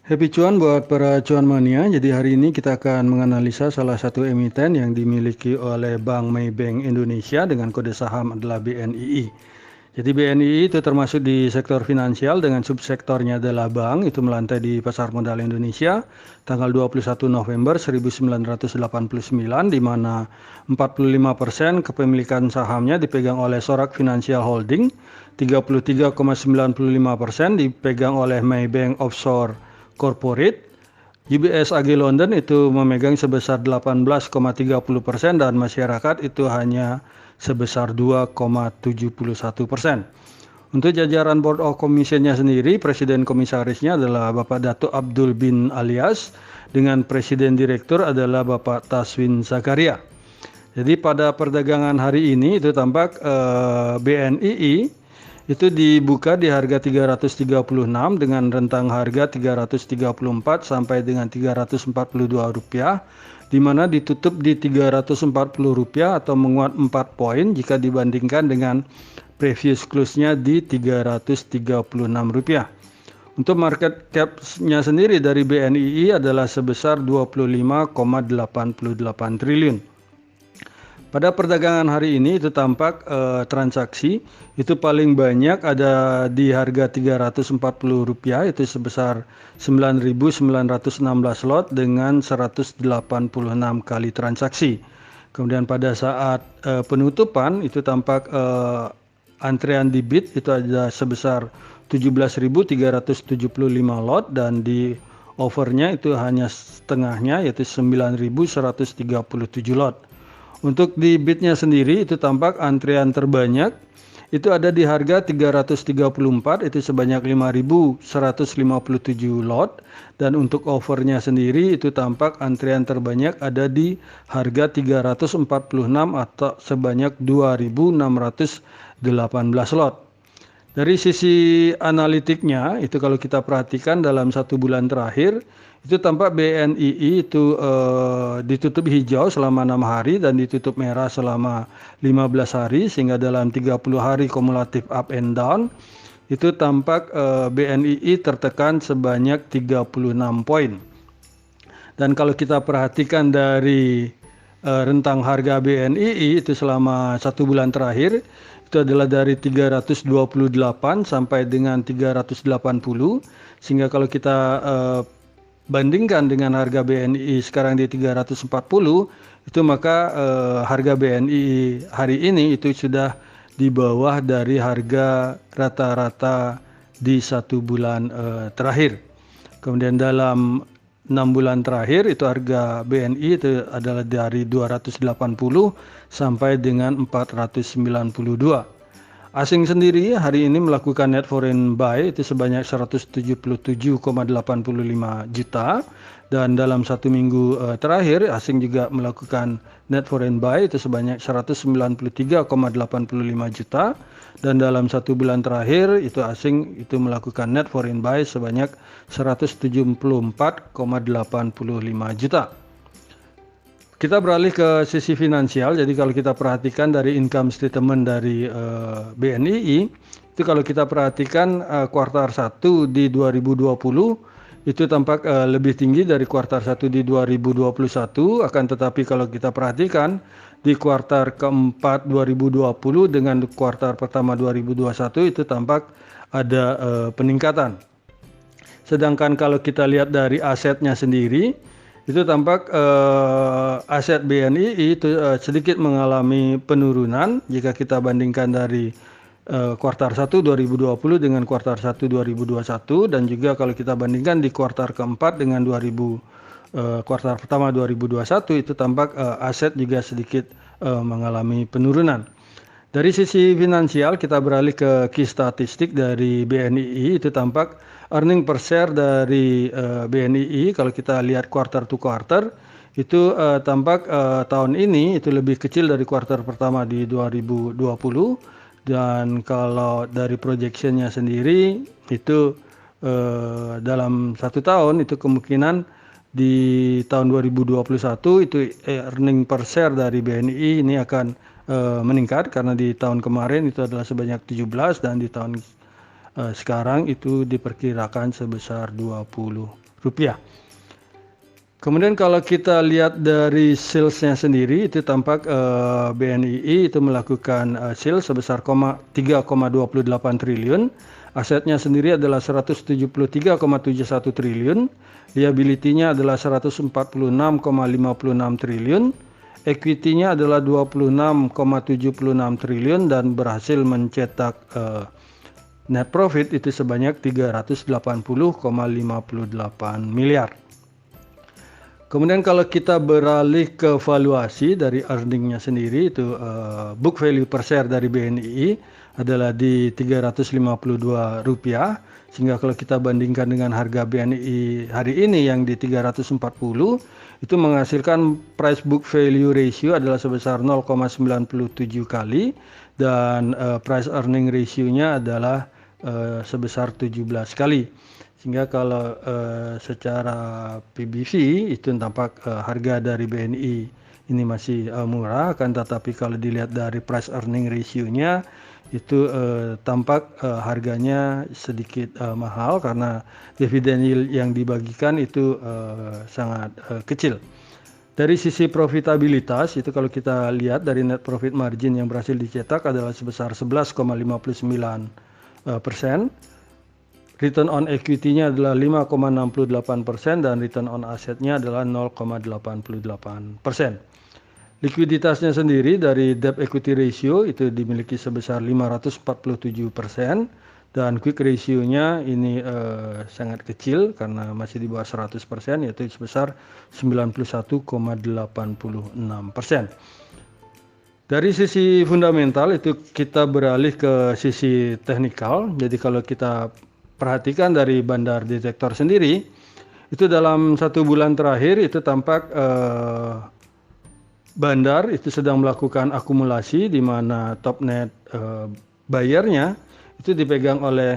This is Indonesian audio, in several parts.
Happy cuan buat para cuan mania. Jadi hari ini kita akan menganalisa salah satu emiten yang dimiliki oleh Bank Maybank Indonesia dengan kode saham adalah BNII. Jadi BNII itu termasuk di sektor finansial dengan subsektornya adalah bank, itu melantai di pasar modal Indonesia tanggal 21 November 1989 di mana 45% kepemilikan sahamnya dipegang oleh Sorak Financial Holding, 33,95% dipegang oleh Maybank Offshore Corporate, UBS AG London itu memegang sebesar 18,30% dan masyarakat itu hanya sebesar 2,71%. Untuk jajaran Board of Commission-nya sendiri, Presiden Komisarisnya adalah Bapak Dato' Abdul bin Alias dengan Presiden Direktur adalah Bapak Taswin Zakaria. Jadi pada perdagangan hari ini itu tampak BNII itu dibuka di harga 336 dengan rentang harga 334 sampai dengan 342 rupiah, di mana ditutup di 340 rupiah atau menguat 4 poin jika dibandingkan dengan previous close-nya di 336 rupiah. Untuk market cap-nya sendiri dari BNII adalah sebesar 25,88 triliun. Pada perdagangan hari ini itu tampak transaksi itu paling banyak ada di harga 340 rupiah itu sebesar 9.916 lot dengan 186 kali transaksi. Kemudian pada saat penutupan itu tampak antrean di bid itu ada sebesar 17.375 lot dan di overnya itu hanya setengahnya yaitu 9.137 lot. Untuk di bidnya sendiri itu tampak antrean terbanyak itu ada di harga 334 itu sebanyak 5.157 lot dan untuk overnya sendiri itu tampak antrean terbanyak ada di harga 346 atau sebanyak 2.618 lot. Dari sisi analitiknya itu kalau kita perhatikan dalam 1 bulan terakhir itu tampak BNII itu ditutup hijau selama 6 hari dan ditutup merah selama 15 hari sehingga dalam 30 hari kumulatif up and down itu tampak BNII tertekan sebanyak 36 poin. Dan kalau kita perhatikan dari rentang harga BNII itu selama 1 bulan terakhir itu adalah dari 328 sampai dengan 380 sehingga kalau kita bandingkan dengan harga BNI sekarang di 340 itu maka harga BNI hari ini itu sudah di bawah dari harga rata-rata di 1 bulan terakhir. Kemudian dalam 6 bulan terakhir itu harga BNI itu adalah dari 280 sampai dengan 492. Asing sendiri hari ini melakukan net foreign buy itu sebanyak 177,85 juta dan dalam 1 minggu terakhir asing juga melakukan net foreign buy itu sebanyak 193,85 juta dan dalam 1 bulan terakhir itu asing itu melakukan net foreign buy sebanyak 174,85 juta. Kita beralih ke sisi finansial. Jadi kalau kita perhatikan dari income statement dari BNII, itu kalau kita perhatikan kuartal 1 di 2020 itu tampak lebih tinggi dari kuartal 1 di 2021. Akan tetapi kalau kita perhatikan di kuartal keempat 2020 dengan kuartal pertama 2021 itu tampak ada peningkatan. Sedangkan kalau kita lihat dari asetnya sendiri, itu tampak aset BNII itu sedikit mengalami penurunan jika kita bandingkan dari kuartal 1 2020 dengan kuartal 1 2021 dan juga kalau kita bandingkan di kuartal keempat dengan kuartal pertama 2021 itu tampak aset juga sedikit mengalami penurunan. Dari sisi finansial kita beralih ke key statistik dari BNII itu tampak earning per share dari BNII kalau kita lihat quarter to quarter itu tampak tahun ini itu lebih kecil dari kuartal pertama di 2020 dan kalau dari projectionnya sendiri itu dalam 1 tahun itu kemungkinan di tahun 2021 itu earning per share dari BNI ini akan meningkat karena di tahun kemarin itu adalah sebanyak 17 dan di tahun sekarang itu diperkirakan sebesar 20 rupiah. Kemudian kalau kita lihat dari salesnya sendiri itu tampak BNII itu melakukan sales sebesar 3,28 triliun. Asetnya sendiri adalah 173,71 triliun. Liability-nya adalah 146,56 triliun. Equity-nya adalah 26,76 triliun dan berhasil mencetak net profit itu sebanyak 380,58 miliar. Kemudian kalau kita beralih ke valuasi dari earning-nya sendiri itu book value per share dari BNII adalah di Rp352, sehingga kalau kita bandingkan dengan harga BNII hari ini yang di 340 itu menghasilkan price book value ratio adalah sebesar 0,97 kali dan price earning ratio-nya adalah sebesar 17 kali. Sehingga kalau secara PBV itu tampak harga dari BNI ini masih murah, kan tetapi kalau dilihat dari price earning ratio-nya itu tampak harganya sedikit mahal karena dividen yield yang dibagikan itu sangat kecil. Dari sisi profitabilitas itu kalau kita lihat dari net profit margin yang berhasil dicetak adalah sebesar 11,59%. Return on equity-nya adalah 5,68% dan return on asset-nya adalah 0,88%. Likuiditasnya sendiri dari debt equity ratio itu dimiliki sebesar 547% dan quick ratio-nya ini sangat kecil karena masih di bawah 100% yaitu sebesar 91,86%. Dari sisi fundamental itu kita beralih ke sisi teknikal. Jadi kalau kita perhatikan dari Bandar Detektor sendiri, itu dalam 1 bulan terakhir itu tampak Bandar itu sedang melakukan akumulasi di mana top net buyer-nya itu dipegang oleh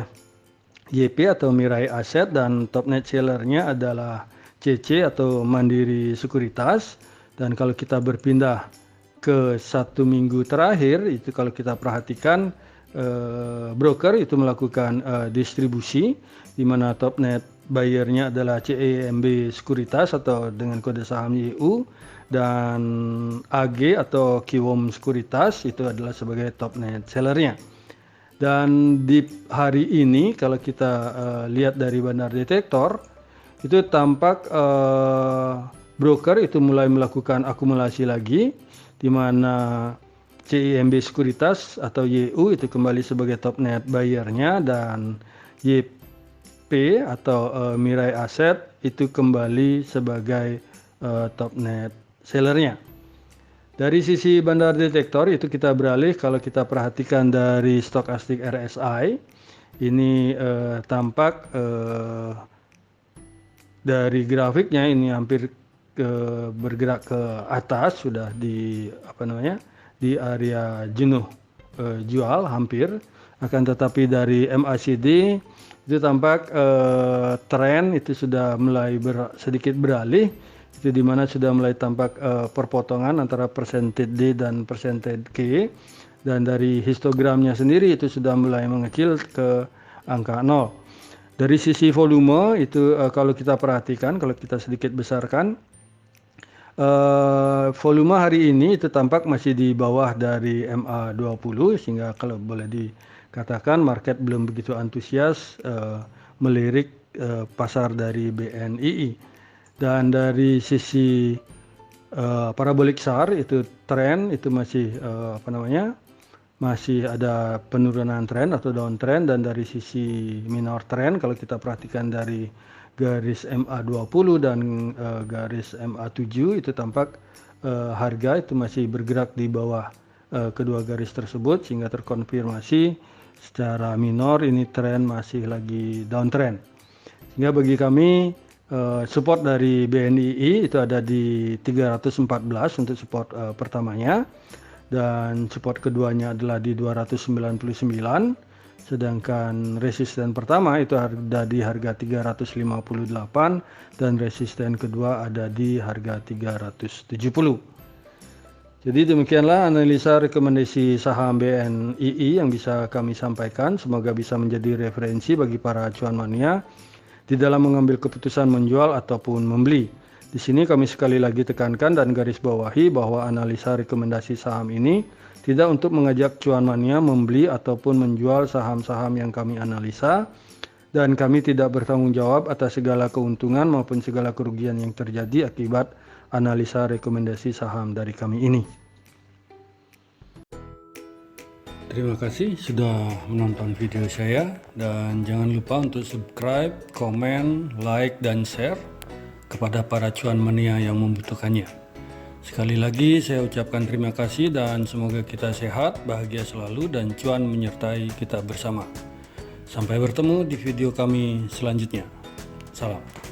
YP atau Mirai Asset dan top net seller-nya adalah CC atau Mandiri Sekuritas. Dan kalau kita berpindah ke 1 minggu terakhir itu kalau kita perhatikan broker itu melakukan distribusi di mana top net buyer-nya adalah CEMB Sekuritas atau dengan kode saham YU dan AG atau Kiwom Sekuritas itu adalah sebagai top net seller-nya. Dan di hari ini kalau kita lihat dari Bandar Detektor itu tampak broker itu mulai melakukan akumulasi lagi di mana CIMB Sekuritas atau YU itu kembali sebagai top net buyer-nya dan YP atau Mirai Asset itu kembali sebagai top net seller-nya. Dari sisi Bandar Detektor itu kita beralih kalau kita perhatikan dari Stochastic RSI ini tampak dari grafiknya ini hampir bergerak ke atas sudah di di area jenuh jual hampir, akan tetapi dari MACD itu tampak tren itu sudah mulai sedikit beralih, itu dimana sudah mulai tampak perpotongan antara percentage D dan percentage K, dan dari histogramnya sendiri itu sudah mulai mengecil ke angka 0. Dari sisi volume itu kalau kita perhatikan, kalau kita sedikit besarkan, volume hari ini itu tampak masih di bawah dari MA20 sehingga kalau boleh dikatakan market belum begitu antusias melirik pasar dari BNII. Dan dari sisi parabolic SAR itu tren itu masih masih ada penurunan tren atau downtrend, dan dari sisi minor trend kalau kita perhatikan dari garis MA20 dan garis MA7 itu tampak harga itu masih bergerak di bawah kedua garis tersebut sehingga terkonfirmasi secara minor ini tren masih lagi downtrend. Sehingga bagi kami support dari BNII itu ada di 314 untuk support pertamanya, dan support keduanya adalah di 299. Sedangkan resisten pertama itu ada di harga 358 dan resisten kedua ada di harga 370. Jadi demikianlah analisa rekomendasi saham BNII yang bisa kami sampaikan. Semoga bisa menjadi referensi bagi para cuan mania. di dalam mengambil keputusan menjual ataupun membeli. Di sini kami sekali lagi tekankan dan garis bawahi bahwa analisa rekomendasi saham ini tidak untuk mengajak cuan mania membeli ataupun menjual saham-saham yang kami analisa, dan kami tidak bertanggung jawab atas segala keuntungan maupun segala kerugian yang terjadi akibat analisa rekomendasi saham dari kami ini. Terima kasih sudah menonton video saya, dan jangan lupa untuk subscribe, komen, like, dan share kepada para cuan mania yang membutuhkannya. Sekali lagi saya ucapkan terima kasih dan semoga kita sehat, bahagia selalu, dan cuan menyertai kita bersama. Sampai bertemu di video kami selanjutnya. Salam.